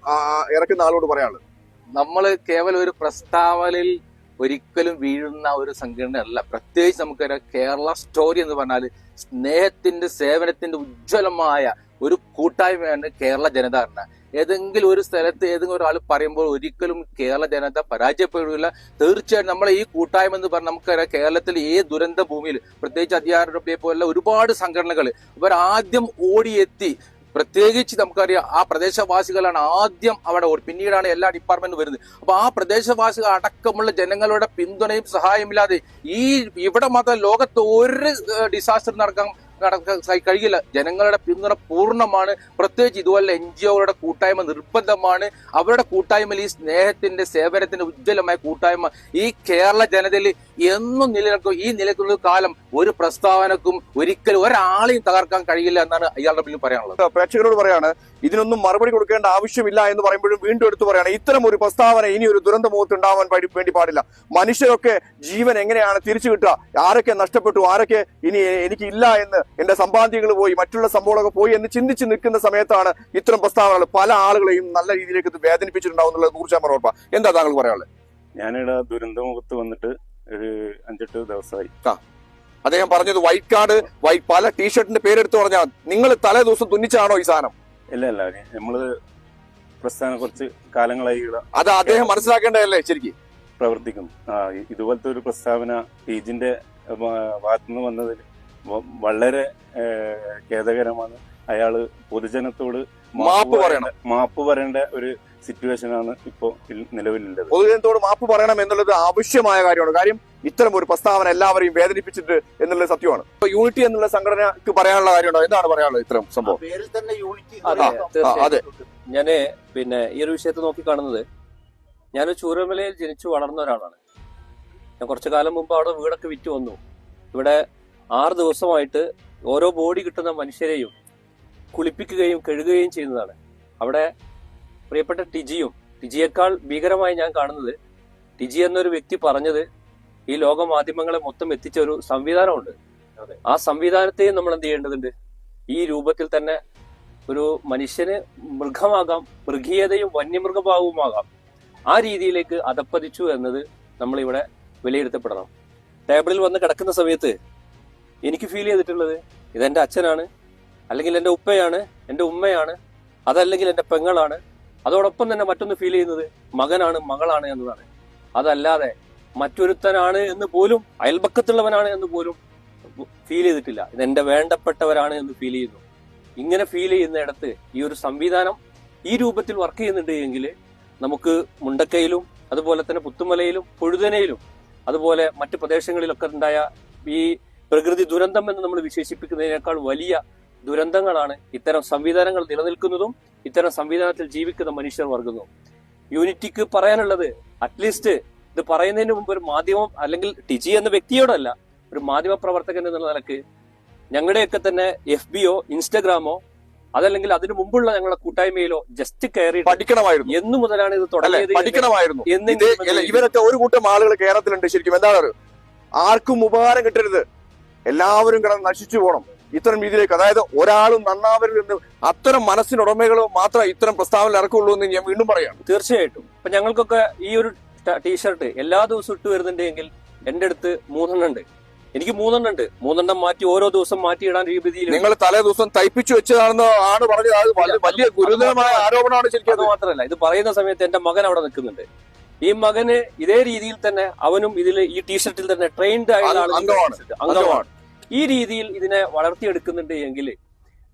ഇറക്കുന്ന ആളോട് പറയാനുള്ളത്? നമ്മൾ കേവലം ഒരു പ്രസ്താവനയിൽ ഒരിക്കലും വീഴുന്ന ഒരു സംഘടനയല്ല. പ്രത്യേകിച്ച് നമുക്കറിയാം, കേരള സ്റ്റോറി എന്ന് പറഞ്ഞാൽ സ്നേഹത്തിന്റെ സേവനത്തിന്റെ ഉജ്ജ്വലമായ ഒരു കൂട്ടായ്മയാണ് കേരള ജനത എന്ന. ഏതെങ്കിലും ഒരു സ്ഥലത്ത് ഏതെങ്കിലും ഒരാൾ പറയുമ്പോൾ ഒരിക്കലും കേരള ജനത പരാജയപ്പെടുകയില്ല. തീർച്ചയായും നമ്മളെ ഈ കൂട്ടായ്മ എന്ന് പറഞ്ഞാൽ നമുക്കറിയാം, കേരളത്തിൽ ഈ ദുരന്ത ഭൂമിയിൽ പ്രത്യേകിച്ച് IRW പോലുള്ള ഒരുപാട് സംഘടനകൾ ഇവർ ആദ്യം ഓടിയെത്തി. പ്രത്യേകിച്ച് നമുക്കറിയാം, ആ പ്രദേശവാസികളാണ് ആദ്യം അവിടെ പിന്നീടാണ് എല്ലാ ഡിപ്പാർട്ട്മെന്റും വരുന്നത്. അപ്പൊ ആ പ്രദേശവാസികൾ അടക്കമുള്ള ജനങ്ങളുടെ പിന്തുണയും സഹായമില്ലാതെ ഇവിടെ മാത്രം ലോകത്ത് ഒരു ഡിസാസ്റ്റർ നടക്കാൻ കഴിയില്ല. ജനങ്ങളുടെ പിന്തുണ പൂർണ്ണമാണ്. പ്രത്യേകിച്ച് ഇതുപോലെ NGOകളുടെ കൂട്ടായ്മ നിർബന്ധമാണ്. അവരുടെ കൂട്ടായ്മയിൽ ഈ സ്നേഹത്തിന്റെ സേവനത്തിന്റെ ഉജ്ജ്വലമായ കൂട്ടായ്മ ഈ കേരള ജനതയിൽ എന്നും നിലനിൽക്കും. ഈ നിലനിൽക്കുന്ന കാലം ഒരു പ്രസ്താവനക്കും ഒരിക്കലും ഒരാളെയും തകർക്കാൻ കഴിയില്ല എന്നാണ് IRW പറയാനുള്ളത്. പ്രേക്ഷകരോട് പറയാണ്, ഇതിനൊന്നും മറുപടി കൊടുക്കേണ്ട ആവശ്യമില്ല എന്ന് പറയുമ്പോഴും വീണ്ടും എടുത്തു പറയാണ്, ഇത്തരം ഒരു പ്രസ്താവന ഇനി ഒരു ദുരന്ത മുഖത്ത് ഉണ്ടാവാൻ വേണ്ടി പാടില്ല. മനുഷ്യരൊക്കെ ജീവൻ എങ്ങനെയാണ് തിരിച്ചു കിട്ടുക? ആരൊക്കെ നഷ്ടപ്പെട്ടു, ആരൊക്കെ ഇനി എനിക്കില്ല എന്ന്, എന്റെ സമ്പാദ്യങ്ങൾ പോയി, മറ്റുള്ള സംഭവങ്ങളൊക്കെ പോയി എന്ന് ചിന്തിച്ച് നിൽക്കുന്ന സമയത്താണ് ഇത്തരം പ്രസ്താവനകൾ പല ആളുകളെയും നല്ല രീതിയിലേക്ക് വേദനിപ്പിച്ചിട്ടുണ്ടാവും എന്നുള്ളത് 100% ഉറപ്പാ. എന്താ താങ്കൾ പറയാനുള്ളത്? ഞാനിവിടെ ദുരന്തമുഖത്ത് വന്നിട്ട് ഒരു 5-8 ദിവസമായി. അദ്ദേഹം പറഞ്ഞത് വൈറ്റ് കാർഡ്, പല ടീഷർട്ടിന്റെ പേരെടുത്ത് പറഞ്ഞാൽ നിങ്ങൾ തലേ ദിവസം തുന്നിച്ചാണോ ഈ സാധനം? ഇല്ല, നമ്മള് പ്രസ്ഥാനം കുറച്ച് കാലങ്ങളായി അത് അദ്ദേഹം മനസ്സിലാക്കേണ്ടതല്ലേ ശരിക്കും പ്രവർത്തിക്കുന്നു. ഇതുപോലത്തെ ഒരു പ്രസ്താവന TGന്റെ ഭാഗത്തുനിന്ന് വന്നതിൽ വളരെ ഖേദകരമാണ്. അയാള് പൊതുജനത്തോട് മാപ്പ് പറയേണ്ട ഒരു സിറ്റുവേഷനാണ് ഇപ്പോ നിലവിലുള്ളത്. പൊതുജനത്തോട് മാപ്പ് പറയണം എന്നുള്ളത് ആവശ്യമായ കാര്യമാണ്. കാര്യം ഇത്തരം ഒരു പ്രസ്താവന എല്ലാവരെയും വേദനിപ്പിച്ചിട്ട് എന്നുള്ളത് സത്യമാണ്. യൂണിറ്റി എന്നുള്ള സംഘടനക്ക് പറയാനുള്ള കാര്യമുണ്ടോ? എന്താണ് പറയാനുള്ളത് ഇത്തരം സംഭവം? പേരിൽ തന്നെ യൂണിറ്റി. അതെ, ഞാന് ഈ ഒരു വിഷയത്തെ നോക്കി കാണുന്നത്, ഞാനൊരു ചൂരമലയിൽ ജനിച്ചു വളർന്ന ഒരാളാണ്. ഞാൻ കുറച്ചു കാലം മുമ്പ് അവിടെ വീടൊക്കെ വിറ്റ് വന്നു. ഇവിടെ 6 ദിവസമായിട്ട് ഓരോ ബോഡി കിട്ടുന്ന മനുഷ്യരെയും കുളിപ്പിക്കുകയും കഴുകുകയും ചെയ്യുന്നതാണ്. അവിടെ പ്രിയപ്പെട്ട ടിജിയേക്കാൾ ഭീകരമായി ഞാൻ കാണുന്നത്, ടിജി എന്നൊരു വ്യക്തി പറഞ്ഞത് ഈ ലോക മാധ്യമങ്ങളെ മൊത്തം എത്തിച്ച ഒരു സംവിധാനമുണ്ട്. ആ സംവിധാനത്തെയും നമ്മൾ എന്ത് ചെയ്യേണ്ടതുണ്ട്? ഈ രൂപത്തിൽ തന്നെ ഒരു മനുഷ്യന് മൃഗമാകാം, മൃഗീയതയും വന്യമൃഗഭാവവുമാകാം, ആ രീതിയിലേക്ക് അധപ്പതിച്ചു എന്നത് നമ്മളിവിടെ വിലയിരുത്തപ്പെടണം. ടേബിളിൽ വന്ന് കിടക്കുന്ന സമയത്ത് എനിക്ക് ഫീൽ ചെയ്തിട്ടുള്ളത്, ഇതെന്റെ അച്ഛനാണ്, അല്ലെങ്കിൽ എൻ്റെ ഉപ്പയാണ്, എൻ്റെ ഉമ്മയാണ്, അതല്ലെങ്കിൽ എൻ്റെ പെങ്ങളാണ്. അതോടൊപ്പം തന്നെ മറ്റൊന്ന് ഫീൽ ചെയ്യുന്നത് മകനാണ്, മകളാണ് എന്നതാണ്. അതല്ലാതെ മറ്റൊരുത്തനാണ് എന്ന് പോലും, അയൽപക്കത്തുള്ളവനാണ് എന്ന് പോലും ഫീൽ ചെയ്തിട്ടില്ല. ഇതെന്റെ വേണ്ടപ്പെട്ടവരാണ് എന്ന് ഫീൽ ചെയ്യുന്നു. ഇങ്ങനെ ഫീൽ ചെയ്യുന്നിടത്ത് ഈ ഒരു സംവിധാനം ഈ രൂപത്തിൽ വർക്ക് ചെയ്യുന്നുണ്ട് എങ്കിൽ നമുക്ക് മുണ്ടക്കയിലും അതുപോലെ തന്നെ പുത്തുമലയിലും പൊഴുതനയിലും അതുപോലെ മറ്റു പ്രദേശങ്ങളിലൊക്കെ ഉണ്ടായ ഈ പ്രകൃതി ദുരന്തം എന്ന് നമ്മൾ വിശേഷിപ്പിക്കുന്നതിനേക്കാൾ വലിയ ദുരന്തങ്ങളാണ് ഇത്തരം സംവിധാനങ്ങൾ നിലനിൽക്കുന്നതും ഇത്തരം സംവിധാനത്തിൽ ജീവിക്കുന്ന മനുഷ്യർ വർഗുന്നു. യൂണിറ്റിക്ക് പറയാനുള്ളത്, അറ്റ്ലീസ്റ്റ് ഇത് പറയുന്നതിന് മുമ്പ് ഒരു മാധ്യമം, അല്ലെങ്കിൽ ടിജി എന്ന വ്യക്തിയോടല്ല, ഒരു മാധ്യമ പ്രവർത്തകൻ എന്നുള്ള നിലക്ക് ഞങ്ങളുടെയൊക്കെ തന്നെ FBയോ ഇൻസ്റ്റഗ്രാമോ അതല്ലെങ്കിൽ അതിനു മുമ്പുള്ള ഞങ്ങളുടെ കൂട്ടായ്മയിലോ ജസ്റ്റ് കയറി പഠിക്കണമായിരുന്നു. എന്നു മുതലാണ് ഇത് തുടങ്ങിയത് പഠിക്കണമായിരുന്നു. ഇവരൊക്കെ ഒരു കൂട്ടം ആളുകൾ കേരളത്തിലുണ്ട്. ശരിക്കും എന്താണ്, ആർക്കും ഉപകാരം കിട്ടരുത്, എല്ലാവരും കിടന്ന് നശിച്ചു പോകണം ഇത്തരം രീതിയിലേക്ക്. അതായത് ഒരാളും നന്നാവരിൽ നിന്ന് അത്തരം മനസ്സിനുടമകളോ മാത്രമേ ഇത്തരം പ്രസ്താവന ഇറക്കുള്ളൂ എന്ന് ഞാൻ വീണ്ടും പറയാം. തീർച്ചയായിട്ടും. ഇപ്പൊ ഞങ്ങൾക്കൊക്കെ ഈ ഒരു ടീഷർട്ട് എല്ലാ ദിവസവും ഇട്ട് വരുന്നുണ്ടെങ്കിൽ എന്റെ അടുത്ത് 3 എണ്ണം ഉണ്ട്. എനിക്ക് 3 എണ്ണം ഉണ്ട്. 3 എണ്ണം മാറ്റി ഓരോ ദിവസം മാറ്റിയിടാൻ രീതിയിൽ നിങ്ങൾ തലേ ദിവസം തയ്പ്പിച്ചു വെച്ചതാണെന്ന് ആണ് പറഞ്ഞത്. അത് വലിയ ഗുരുതരമായ ആരോപണമാണ് ശരിക്കും. അത് മാത്രമല്ല, ഇത് പറയുന്ന സമയത്ത് എന്റെ മകൻ അവിടെ നിൽക്കുന്നുണ്ട്. ഈ മകന് ഇതേ രീതിയിൽ തന്നെ അവനും ഇതിൽ ഈ ടീഷർട്ടിൽ തന്നെ ട്രെയിൻഡ് ആയ അംഗമാണ്. ഈ രീതിയിൽ ഇതിനെ വളർത്തിയെടുക്കുന്നുണ്ട് എങ്കിൽ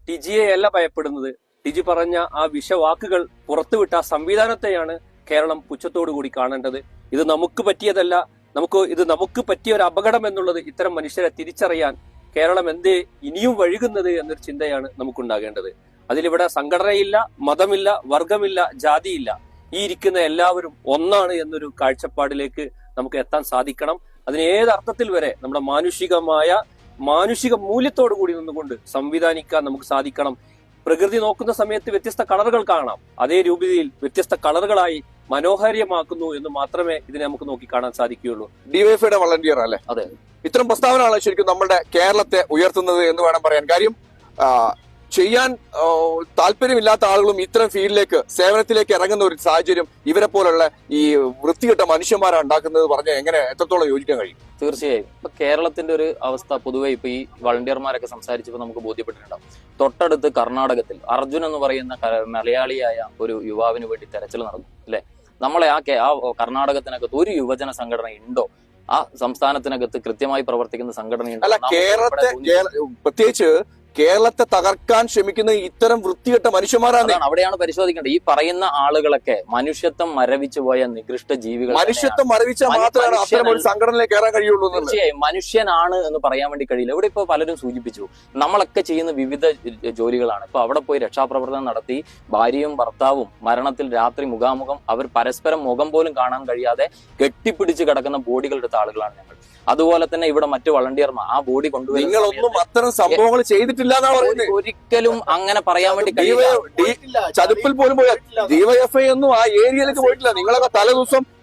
ടിജിയെ അല്ല ഭയപ്പെടുന്നത്, ടിജി പറഞ്ഞ ആ വിഷവാക്കുകൾ പുറത്തുവിട്ട ആ സംവിധാനത്തെയാണ് കേരളം പുച്ഛത്തോടു കൂടി കാണേണ്ടത്. ഇത് നമുക്ക് പറ്റിയതല്ല, നമുക്ക് പറ്റിയ ഒരു അപകടം എന്നുള്ളത് ഇത്തരം മനുഷ്യരെ തിരിച്ചറിയാൻ കേരളം എന്തേ ഇനിയും വഴുകുന്നത് എന്നൊരു ചിന്തയാണ് നമുക്കുണ്ടാകേണ്ടത്. അതിലിവിടെ സംഘടനയില്ല, മതമില്ല, വർഗമില്ല, ജാതിയില്ല. ഈ ഇരിക്കുന്ന എല്ലാവരും ഒന്നാണ് എന്നൊരു കാഴ്ചപ്പാടിലേക്ക് നമുക്ക് എത്താൻ സാധിക്കണം. അതിന് ഏത് അർത്ഥത്തിൽ വരെ നമ്മുടെ മാനുഷിക മൂല്യത്തോടു കൂടി നിന്നുകൊണ്ട് സംവിധാനിക്കാൻ നമുക്ക് സാധിക്കണം. പ്രകൃതി നോക്കുന്ന സമയത്ത് വ്യത്യസ്ത കളറുകൾ കാണാം, അതേ രൂപതയിൽ വ്യത്യസ്ത കളറുകളായി മനോഹരമാക്കുന്നു എന്ന് മാത്രമേ ഇതിനെ നമുക്ക് നോക്കി കാണാൻ സാധിക്കുകയുള്ളൂ. ഡിവൈഎഫ്ഐയുടെ വളണ്ടിയർ അല്ലെ? അതെ. ഇത്തരം പ്രസ്താവനകളാണ് ശരിക്കും നമ്മുടെ കേരളത്തെ ഉയർത്തുന്നത് എന്ന് വേണം പറയാൻ. കാര്യം ചെയ്യാൻ താല്പര്യമില്ലാത്ത ആളുകളും ഇത്തരം ഫീൽഡിലേക്ക്, സേവനത്തിലേക്ക് ഇറങ്ങുന്ന ഒരു സാഹചര്യം ഇവരെ പോലുള്ള ഈ വൃത്തികെട്ട മനുഷ്യന്മാരാണ് ഉണ്ടാക്കുന്നത് പറഞ്ഞാൽ എങ്ങനെ എത്രത്തോളം യോജിക്കാൻ കഴിയും? തീർച്ചയായും. ഇപ്പൊ കേരളത്തിന്റെ ഒരു അവസ്ഥ പൊതുവെ ഇപ്പൊ ഈ വളണ്ടിയർമാരൊക്കെ സംസാരിച്ചപ്പോൾ നമുക്ക് ബോധ്യപ്പെട്ടിട്ടുണ്ടാവും. തൊട്ടടുത്ത് കർണാടകത്തിൽ അർജുൻ എന്ന് പറയുന്ന മലയാളിയായ ഒരു യുവാവിന് വേണ്ടി തെരച്ചിൽ നടന്നു അല്ലെ? നമ്മളെ ആ കർണാടകത്തിനകത്ത് ഒരു യുവജന സംഘടന ഉണ്ടോ? ആ സംസ്ഥാനത്തിനകത്ത് കൃത്യമായി പ്രവർത്തിക്കുന്ന സംഘടനയുണ്ടോ? അല്ല, പ്രത്യേകിച്ച് കേരളത്തെ തകർക്കാൻ ശ്രമിക്കുന്ന ഇത്തരം വൃത്തികെട്ട മനുഷ്യന്മാരാണ്. അവിടെയാണ് പരിശോധിക്കേണ്ടത്. ഈ പറയുന്ന ആളുകളൊക്കെ മനുഷ്യത്വം മരവിച്ചു പോയ നികൃഷ്ട ജീവികൾ. മനുഷ്യത്വം മരവിച്ചാൽ മാത്രമാണ് അത്തരം ഒരു സംഘടനയിലേക്ക് കയറാൻ കഴിയുള്ളൂ. തീർച്ചയായും മനുഷ്യനാണ് എന്ന് പറയാൻ വേണ്ടി കഴിയില്ല. ഇവിടെ ഇപ്പൊ പലരും സൂചിപ്പിച്ചു, നമ്മളൊക്കെ ചെയ്യുന്ന വിവിധ ജോലികളാണ്. ഇപ്പൊ അവിടെ പോയി രക്ഷാപ്രവർത്തനം നടത്തി ഭാര്യയും ഭർത്താവും മരണത്തിൽ രാത്രി മുഖാമുഖം അവർ പരസ്പരം മുഖം പോലും കാണാൻ കഴിയാതെ കെട്ടിപ്പിടിച്ച് കിടക്കുന്ന ബോഡികൾ എടുത്ത ആളുകളാണ് ഞങ്ങൾ. അതുപോലെ തന്നെ ഇവിടെ മറ്റു വളണ്ടിയർമാർ ആ ബോഡി കൊണ്ടുവരുന്ന നിങ്ങളൊന്നും അത്തരം സംഭവങ്ങൾ ചെയ്തിട്ടില്ല എന്നാ പറയുന്നത്. ഒരിക്കലും അങ്ങനെ പറയാൻ വേണ്ടി കഴിയില്ല. ചതുപ്പിൽ പോലും പോയാൽ ഡിവൈഎഫ്ഐ ഒന്നും ആ ഏരിയയിലേക്ക് പോയിട്ടില്ല. നിങ്ങളൊക്കെ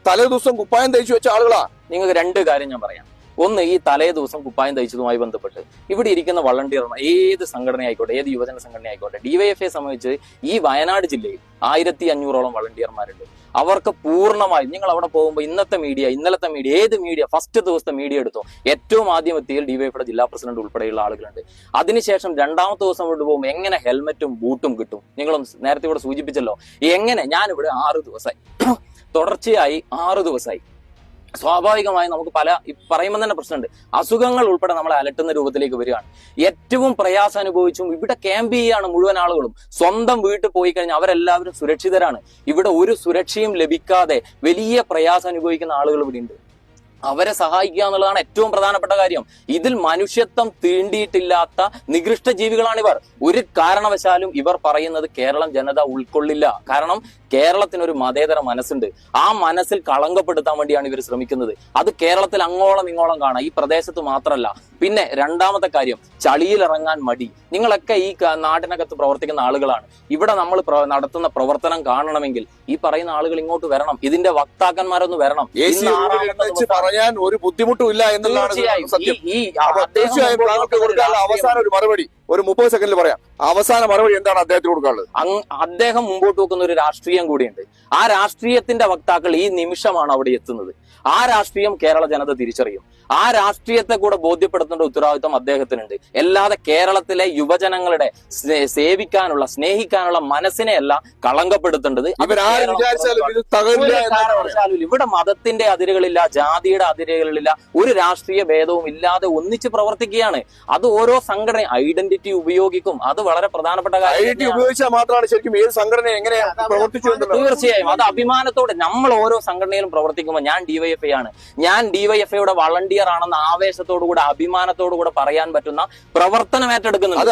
തലേദിവസം കുപ്പായം തയ്ച്ചു വെച്ച ആളുകളാ. നിങ്ങൾക്ക് രണ്ട് കാര്യം ഞാൻ പറയാം. ഒന്ന്, ഈ തലേ ദിവസം കുപ്പായം തയ്ച്ചതുമായി ബന്ധപ്പെട്ട് ഇവിടെ ഇരിക്കുന്ന വളണ്ടിയർമാർ ഏത് സംഘടനയായിക്കോട്ടെ, ഏത് യുവജന സംഘടനയായിക്കോട്ടെ, ഡിവൈഎഫ്ഐയെ സംബന്ധിച്ച് ഈ വയനാട് ജില്ലയിൽ 1500ഓളം വളണ്ടിയർമാരുണ്ട്. അവർക്ക് പൂർണ്ണമായും നിങ്ങൾ അവിടെ പോകുമ്പോൾ ഇന്നലത്തെ മീഡിയ ഏത് മീഡിയ ഫസ്റ്റ് ദിവസത്തെ മീഡിയ എടുത്തോ, ഏറ്റവും ആദ്യം എത്തിയാൽ ഡിവൈഎഫ്ഐയുടെ ജില്ലാ പ്രസിഡന്റ് ഉൾപ്പെടെയുള്ള ആളുകളുണ്ട്. അതിനുശേഷം രണ്ടാമത്തെ ദിവസം കൊണ്ട് പോകുമ്പോൾ എങ്ങനെ ഹെൽമറ്റും ബൂട്ടും കിട്ടും? നിങ്ങളൊന്ന് നേരത്തെ ഇവിടെ സൂചിപ്പിച്ചല്ലോ. എങ്ങനെ? ഞാനിവിടെ 6 ദിവസമായി, തുടർച്ചയായി 6 ദിവസമായി. സ്വാഭാവികമായി നമുക്ക് പറയുമ്പോൾ തന്നെ പ്രശ്നമുണ്ട്. അസുഖങ്ങൾ ഉൾപ്പെടെ നമ്മളെ അലട്ടുന്ന രൂപത്തിലേക്ക് വരികയാണ്. ഏറ്റവും പ്രയാസം അനുഭവിച്ചും ഇവിടെ ക്യാമ്പ് ചെയ്യാണ് മുഴുവൻ ആളുകളും. സ്വന്തം വീട്ടിൽ പോയി കഴിഞ്ഞാൽ അവരെല്ലാവരും സുരക്ഷിതരാണ്. ഇവിടെ ഒരു സുരക്ഷയും ലഭിക്കാതെ വലിയ പ്രയാസം അനുഭവിക്കുന്ന ആളുകൾ ഇവിടെ ഉണ്ട്. അവരെ സഹായിക്കുക എന്നുള്ളതാണ് ഏറ്റവും പ്രധാനപ്പെട്ട കാര്യം. ഇതിൽ മനുഷ്യത്വം തീണ്ടിയിട്ടില്ലാത്ത നികൃഷ്ട ജീവികളാണിവർ. ഒരു കാരണവശാലും ഇവർ പറയുന്നത് കേരളം ജനത ഉൾക്കൊള്ളില്ല. കാരണം കേരളത്തിനൊരു മതേതര മനസ്സുണ്ട്. ആ മനസ്സിൽ കളങ്കപ്പെടുത്താൻ വേണ്ടിയാണ് ഇവർ ശ്രമിക്കുന്നത്. അത് കേരളത്തിൽ അങ്ങോളം ഇങ്ങോളം കാണാം, ഈ പ്രദേശത്ത് മാത്രമല്ല. പിന്നെ രണ്ടാമത്തെ കാര്യം, ചളിയിൽ ഇറങ്ങാൻ മടി. നിങ്ങളൊക്കെ ഈ നാട്ടിനകത്ത് പ്രവർത്തിക്കുന്ന ആളുകളാണ്. ഇവിടെ നമ്മൾ നടത്തുന്ന പ്രവർത്തനം കാണണമെങ്കിൽ ഈ പറയുന്ന ആളുകൾ ഇങ്ങോട്ട് വരണം. ഇതിന്റെ വക്താക്കന്മാരൊന്ന് വരണം. പറയാൻ ഒരു ബുദ്ധിമുട്ടും ഇല്ല എന്നുള്ളതാണ് സത്യം. അവസാന ഒരു മറുപടി ഒരു 30 സെക്കൻഡിൽ പറയാം. അവസാന മറുപടി എന്താണ് അദ്ദേഹത്തിന് കൊടുക്കാനുള്ളത്? അദ്ദേഹം മുമ്പോട്ട് വെക്കുന്ന ഒരു രാഷ്ട്രീയം കൂടിയുണ്ട്. ആ രാഷ്ട്രീയത്തിന്റെ വക്താക്കൾ ഈ നിമിഷമാണ് അവിടെ എത്തുന്നത്. ആ രാഷ്ട്രീയം കേരള ജനത തിരിച്ചറിയും. ആ രാഷ്ട്രീയത്തെ കൂടെ ബോധ്യപ്പെടുത്തേണ്ട ഉത്തരവാദിത്വം അദ്ദേഹത്തിനുണ്ട്. അല്ലാതെ കേരളത്തിലെ യുവജനങ്ങളുടെ സേവിക്കാനുള്ള, സ്നേഹിക്കാനുള്ള മനസ്സിനെയല്ല കളങ്കപ്പെടുത്തേണ്ടത്. ഇവിടെ മതത്തിന്റെ അതിരുകളില്ല, ജാതിയുടെ അതിരുകളില്ല, ഒരു രാഷ്ട്രീയ ഭേദവും ഇല്ലാതെ ഒന്നിച്ച് പ്രവർത്തിക്കുകയാണ്. അത് ഓരോ സംഘടന ഐഡന്റിറ്റി ഉപയോഗിക്കും. അത് വളരെ പ്രധാനപ്പെട്ട കാര്യം. ഉപയോഗിച്ചാൽ മാത്രമാണ് ശരിക്കും ഏത് സംഘടന എങ്ങനെ പ്രവർത്തിച്ചു. തീർച്ചയായും അത് അഭിമാനത്തോടെ നമ്മൾ ഓരോ സംഘടനയിലും പ്രവർത്തിക്കുമ്പോൾ ഞാൻ ഡിവൈഎഫ്ഐ ആണ്, ഞാൻ ഡിവൈഎഫ്ഐയുടെ വളണ്ടിയർ ആണെന്ന് ആവേശത്തോടുകൂടെ അഭിമാനത്തോടുകൂടെ പറയാൻ പറ്റുന്ന പ്രവർത്തനം ഏറ്റെടുക്കുന്നുണ്ട്.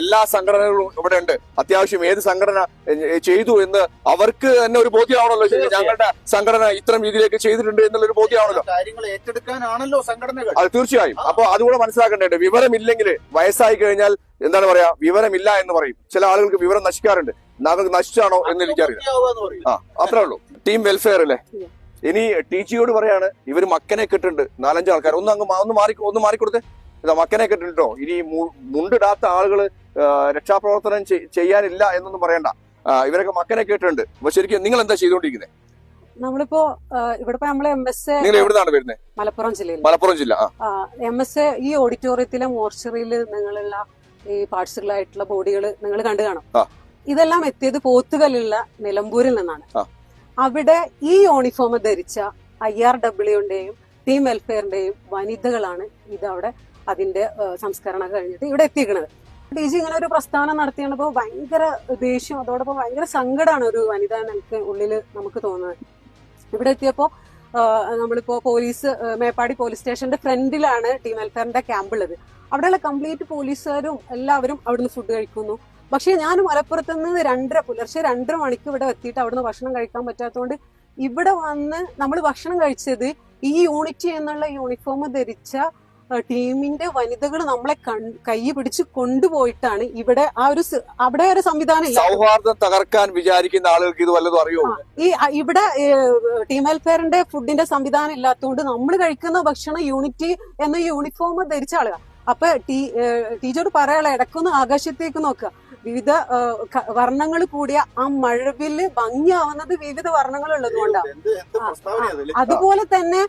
എല്ലാ സംഘടനകളും ഇവിടെ ഉണ്ട്. അത്യാവശ്യം ഏത് സംഘടന ചെയ്തു എന്ന് അവർക്ക് തന്നെ ഒരു ബോധ്യമാണല്ലോ. ഞങ്ങളുടെ സംഘടന ഇത്തരം രീതിയിലേക്ക് ചെയ്തിട്ടുണ്ട് എന്നുള്ളൊരു ബോധ്യമാണല്ലോ. കാര്യങ്ങൾ ഏറ്റെടുക്കാനാണല്ലോ സംഘടനകൾ. അത് തീർച്ചയായും. അപ്പൊ അതുകൂടെ മനസ്സിലാക്കേണ്ടതുണ്ട്. വിവരമില്ലെങ്കിൽ വയസ്സായി കഴിഞ്ഞാൽ എന്താണ് പറയാ, വിവരമില്ല എന്ന് പറയും. ചില ആളുകൾക്ക് വിവരം നശിക്കാറുണ്ട്. നശിച്ചാണോ എന്ന് എനിക്കറിയില്ല. അത്രേ ഉള്ളൂ. ടീം വെൽഫെയർ അല്ലേ? ഇനി ടീച്ചിയോട് പറയാണ്, ഇവര് മക്കനെ കെട്ടുണ്ട് 4-5 ആൾക്കാർ. ഒന്ന് മാറിക്കൊടുത്തേ. ഇതാ മക്കനെ കെട്ടിട്ടോ. ഇനി മുണ്ടിടാത്ത ആളുകള് രക്ഷാപ്രവർത്തനം ചെയ്യാനില്ല എന്നൊന്നും പറയണ്ട. ഇവരൊക്കെ മക്കനെ കേട്ടിട്ടുണ്ട്. അപ്പൊ ശരിക്കും നിങ്ങൾ എന്താ ചെയ്തുകൊണ്ടിരിക്കുന്നത്? നമ്മളിപ്പോ ഇവിടെ നമ്മള് MS നിങ്ങൾ എവിടുന്നാണ് വരുന്നത്? മലപ്പുറം ജില്ല. MS ഈ ഓഡിറ്റോറിയത്തിലെ മോർച്ചറിയിൽ നിങ്ങളുള്ള ഈ പാർട്സുകളായിട്ടുള്ള ബോഡികൾ നിങ്ങൾ കണ്ടു കാണും. ഇതെല്ലാം എത്തിയത് പോത്തുകല്ലുള്ള നിലമ്പൂരിൽ നിന്നാണ്. അവിടെ ഈ യൂണിഫോം ധരിച്ച IRW-ന്റെയും ടീം വെൽഫെയറിന്റെയും വനിതകളാണ് ഇതവിടെ അതിന്റെ സംസ്കരണം കഴിഞ്ഞിട്ട് ഇവിടെ എത്തിക്കുന്നത്. DG ഇങ്ങനെ ഒരു പ്രസ്ഥാനം നടത്തിയപ്പോൾ ഭയങ്കര ദേഷ്യം, അതോടൊപ്പം ഭയങ്കര സങ്കടമാണ് ഒരു വനിതാ എനിക്ക് ഉള്ളില് നമുക്ക് തോന്നുന്നത്. ഇവിടെ എത്തിയപ്പോ നമ്മളിപ്പോ മേപ്പാടി പോലീസ് സ്റ്റേഷന്റെ ഫ്രണ്ടിലാണ് ടീം വെൽഫെയറിന്റെ ക്യാമ്പ് ഉള്ളത്. അവിടെയുള്ള കംപ്ലീറ്റ് പോലീസുകാരും എല്ലാവരും അവിടുന്ന് ഫുഡ് കഴിക്കുന്നു. പക്ഷെ ഞാൻ മലപ്പുറത്ത് നിന്ന് പുലർച്ചെ 2:30 മണിക്ക് ഇവിടെ എത്തിയിട്ട് അവിടുന്ന് ഭക്ഷണം കഴിക്കാൻ പറ്റാത്തതുകൊണ്ട് ഇവിടെ വന്ന് നമ്മൾ ഭക്ഷണം കഴിച്ചത് ഈ യൂണിറ്റി എന്നുള്ള യൂണിഫോം ധരിച്ച ടീമിന്റെ വനിതകൾ നമ്മളെ കൈ പിടിച്ച് കൊണ്ടുപോയിട്ടാണ് ഇവിടെ അവിടെ ഒരു സംവിധാനം ഇല്ല. സൗഹാർദ്ദം തകർക്കാൻ വിചാരിക്കുന്ന ആളുകൾക്ക് ഇത് വല്ലതും അറിയോ? ഇവിടെ ടീം വെൽഫെയറിന്റെ ഫുഡിന്റെ സംവിധാനം ഇല്ലാത്തതുകൊണ്ട് നമ്മൾ കഴിക്കുന്ന ഭക്ഷണം യൂണിറ്റി എന്ന യൂണിഫോം ധരിച്ച ആളുകൾ. അപ്പൊ ടീച്ചർ പറയാനുള്ള ഇടക്കൊന്ന് ആകാശത്തേക്ക് നോക്കുക. വിവിധ വർണ്ണങ്ങൾ കൂടിയ ആ മഴവില് ഭംഗിയാവുന്നത് വിവിധ വർണ്ണങ്ങൾ ഉള്ളത് കൊണ്ടാണ്. അതുപോലെ തന്നെ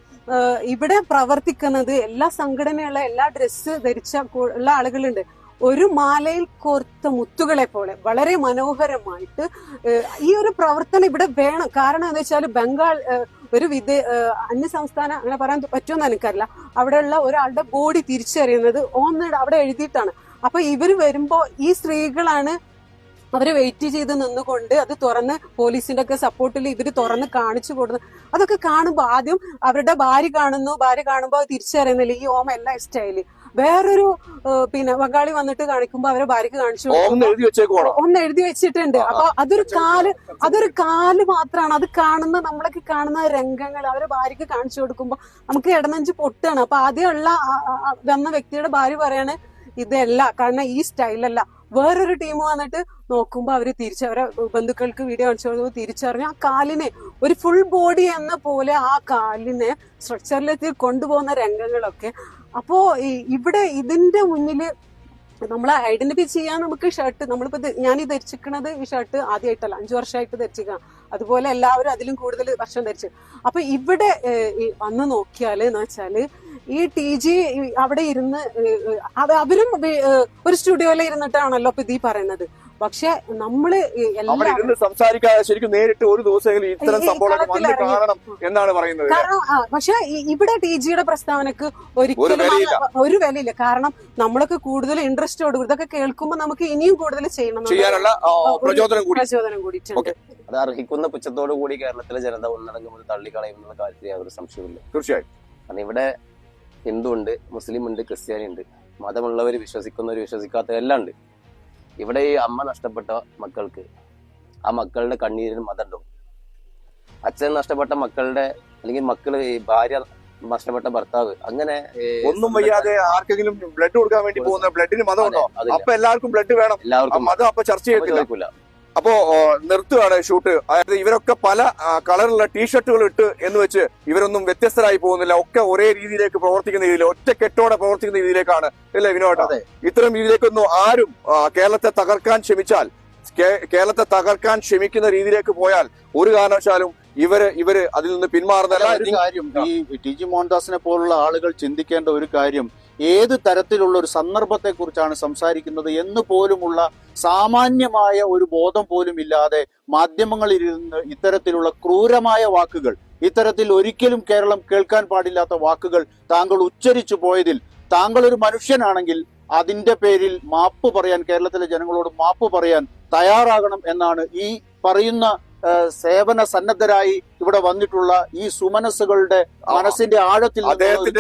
ഇവിടെ പ്രവർത്തിക്കുന്നത് എല്ലാ സംഘടനയുള്ള എല്ലാ ഡ്രസ്സ് ധരിച്ച ഉള്ള ആളുകളുണ്ട്. ഒരു മാലയിൽ കോർത്ത മുത്തുകളെ പോലെ വളരെ മനോഹരമായിട്ട് ഈ ഒരു പ്രവർത്തനം ഇവിടെ വേണം. കാരണം എന്താ വെച്ചാൽ ബംഗാൾ ഒരു അന്യ സംസ്ഥാനം അങ്ങനെ പറയാൻ പറ്റുമെന്ന് എനിക്കറിയില്ല. അവിടെയുള്ള ഒരാളുടെ ബോഡി തിരിച്ചറിയുന്നത് അവിടെ എഴുതിയിട്ടാണ്. അപ്പൊ ഇവര് വരുമ്പോ ഈ സ്ത്രീകളാണ് അവര് വെയിറ്റ് ചെയ്ത് നിന്നുകൊണ്ട് അത് തുറന്ന് പോലീസിന്റെ ഒക്കെ സപ്പോർട്ടിൽ ഇവര് തുറന്ന് കാണിച്ചു കൊടുക്കുന്നത്. അതൊക്കെ കാണുമ്പോ ആദ്യം അവരുടെ ഭാര്യ കാണുമ്പോ തിരിച്ചറിയുന്നില്ല ഈ ഓമ എല്ലാ സ്റ്റൈല്. വേറൊരു ബംഗാളി വന്നിട്ട് കാണിക്കുമ്പോ അവരെ ഭാര്യക്ക് കാണിച്ചു ഒന്ന് എഴുതി വെച്ചിട്ടുണ്ട്. അപ്പൊ അതൊരു കാല് മാത്രമാണ്. അത് നമ്മളൊക്കെ കാണുന്ന രംഗങ്ങൾ അവരെ ഭാര്യക്ക് കാണിച്ചു കൊടുക്കുമ്പോ നമുക്ക് ഇടനെഞ്ച് പൊട്ടാണ്. അപ്പൊ ആദ്യമുള്ള വന്ന വ്യക്തിയുടെ ഭാര്യ പറയാണ് ഇതല്ല, കാരണം ഈ സ്റ്റൈലല്ല. വേറൊരു ടീം വന്നിട്ട് നോക്കുമ്പോ അവരെ അവരെ ബന്ധുക്കൾക്ക് വീഡിയോ കാണിച്ചു കൊടുക്കുമ്പോൾ തിരിച്ചറിഞ്ഞു ആ കാലിനെ ഒരു ഫുൾ ബോഡി എന്ന പോലെ ആ കാലിനെ സ്ട്രക്ചറിലേക്ക് കൊണ്ടുപോകുന്ന രംഗങ്ങളൊക്കെ. അപ്പോ ഇവിടെ ഇതിന്റെ മുന്നില് നമ്മളെ ഐഡന്റിഫൈ ചെയ്യാൻ നമുക്ക് ഷർട്ട് നമ്മളിപ്പോ ഞാൻ ഈ ധരിച്ചിരിക്കണത് ഈ ഷർട്ട് ആദ്യമായിട്ടല്ല, 5 വർഷമായിട്ട് ധരിച്ചിരിക്കണം. അതുപോലെ എല്ലാവരും അതിലും കൂടുതൽ വർഷം ധരിച്ചു. അപ്പൊ ഇവിടെ വന്ന് നോക്കിയാല് എന്ന് വെച്ചാല് ഈ TG അവിടെ ഇരുന്ന് അവരും ഒരു സ്റ്റുഡിയോയിൽ ഇരുന്നിട്ടാണല്ലോ ഇപ്പൊ ഇതീ പറയുന്നത്. പക്ഷെ നമ്മള് സംസാരിക്കാതെ ശരിക്കും നേരിട്ട് ഒരു ദിവസം ഇത്തരം സംഭവങ്ങളൊക്കെ വന്ന് കാണണം എന്നാണ് പറയുന്നത്. കാരണം പക്ഷെ ഇവിടെ TGയുടെ പ്രസ്താവനക്ക് ഒരിക്കലും ഒരു വിലയില്ല. കാരണം നമ്മളൊക്കെ കൂടുതൽ ഇൻട്രസ്റ്റോട് ഇതൊക്കെ കേൾക്കുമ്പോൾ നമുക്ക് ഇനിയും കൂടുതൽ ചെയ്യാനുള്ള പ്രചോദനം കൂടിയിട്ടുണ്ട്. അത് അർഹിക്കുന്ന പുച്ഛത്തോടു കൂടി കേരളത്തിലെ ജനത ഒന്നടങ്കം തള്ളിക്കളയുമെന്നുള്ള കാര്യത്തിൽ യാതൊരു സംശയമില്ല. തീർച്ചയായും. കാരണം ഇവിടെ ഹിന്ദു ഉണ്ട്, മുസ്ലിം ഉണ്ട്, ക്രിസ്ത്യാനി ഉണ്ട്, മതമുള്ളവർ വിശ്വസിക്കുന്നവർ വിശ്വസിക്കാത്തവർ എല്ലാം ഉണ്ട്. ഇവിടെ ഈ അമ്മ നഷ്ടപ്പെട്ട മക്കൾക്ക് ആ മക്കളുടെ കണ്ണീരിന് മതമുണ്ടോ? അച്ഛൻ നഷ്ടപ്പെട്ട മക്കളുടെ അല്ലെങ്കിൽ മക്കള് ഭാര്യ നഷ്ടപ്പെട്ട ഭർത്താവ് അങ്ങനെ ഒന്നും വയ്യാതെ ആർക്കെങ്കിലും ബ്ലഡ് കൊടുക്കാൻ വേണ്ടി പോകുന്ന ബ്ലഡിന് മതമുണ്ടോ? അപ്പൊ എല്ലാവർക്കും ബ്ലഡ് വേണം. എല്ലാവർക്കും മതം അപ്പൊ ചർച്ച ചെയ്തില്ല. അപ്പോ നിർത്തുകയാണ് ഷൂട്ട്. അതായത് ഇവരൊക്കെ പല കളറുള്ള ടീഷർട്ടുകൾ ഇട്ട് എന്ന് വെച്ച് ഇവരൊന്നും വ്യത്യസ്തരായി പോകുന്നില്ല. ഒക്കെ ഒരേ രീതിയിലേക്ക് പ്രവർത്തിക്കുന്ന രീതിയിൽ ഒറ്റക്കെട്ടോടെ പ്രവർത്തിക്കുന്ന രീതിയിലേക്കാണ് അല്ലേ വിനോദ? ഇത്തരം രീതിയിലേക്കൊന്നും ആരും കേരളത്തെ തകർക്കാൻ ശ്രമിക്കുന്ന രീതിയിലേക്ക് പോയാൽ ഒരു കാരണവശാലും ഇവര് അതിൽ നിന്ന് പിന്മാറുന്നതല്ല. കാര്യം ഈ TG മോഹൻദാസിനെ പോലുള്ള ആളുകൾ ചിന്തിക്കേണ്ട ഒരു കാര്യം, ഏത് തരത്തിലുള്ള ഒരു സന്ദർഭത്തെ കുറിച്ചാണ് സംസാരിക്കുന്നത് എന്ന് പോലുമുള്ള സാമാന്യമായ ഒരു ബോധം പോലും ഇല്ലാതെ മാധ്യമങ്ങളിൽ ഇരുന്ന് ഇത്തരത്തിലുള്ള ക്രൂരമായ വാക്കുകൾ, ഇത്തരത്തിൽ ഒരിക്കലും കേരളം കേൾക്കാൻ പാടില്ലാത്ത വാക്കുകൾ താങ്കൾ ഉച്ചരിച്ചു പോയതിൽ താങ്കൾ ഒരു മനുഷ്യനാണെങ്കിൽ അതിന്റെ പേരിൽ മാപ്പ് പറയാൻ, കേരളത്തിലെ ജനങ്ങളോട് മാപ്പ് പറയാൻ തയ്യാറാകണം എന്നാണ് ഈ പറയുന്ന സേവന സന്നദ്ധരായി ഇവിടെ വന്നിട്ടുള്ള ഈ സുമനസ്സുകളുടെ മനസ്സിന്റെ ആഴത്തിൽ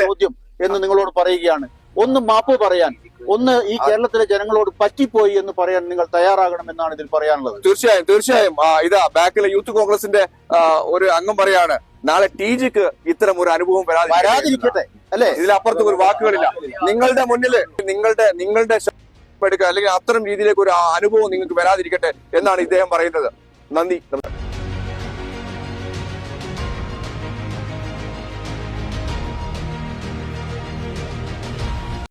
ചോദ്യം എന്ന് നിങ്ങളോട് പറയുകയാണ്. ഒന്ന് മാപ്പ് പറയാൻ, ഒന്ന് ഈ കേരളത്തിലെ ജനങ്ങളോട് പറ്റിപ്പോയി എന്ന് പറയാൻ നിങ്ങൾ തയ്യാറാകണം എന്നാണ് ഇതിൽ പറയാനുള്ളത്. തീർച്ചയായും. ഇതാ ബാക്കിലെ യൂത്ത് കോൺഗ്രസിന്റെ ഒരു അംഗം പറയാണ്, നാളെ TGക്ക് ഇത്തരം ഒരു അനുഭവം വരാതിരിക്കട്ടെ അല്ലെ? ഇതിലപ്പുറത്ത് ഒരു വാക്കുകളില്ല. നിങ്ങളുടെ മുന്നിൽ നിങ്ങളുടെ എടുക്കുക അല്ലെങ്കിൽ അത്തരം രീതിയിലേക്ക് ഒരു അനുഭവം നിങ്ങൾക്ക് വരാതിരിക്കട്ടെ എന്നാണ് ഇദ്ദേഹം പറയുന്നത്. നന്ദി.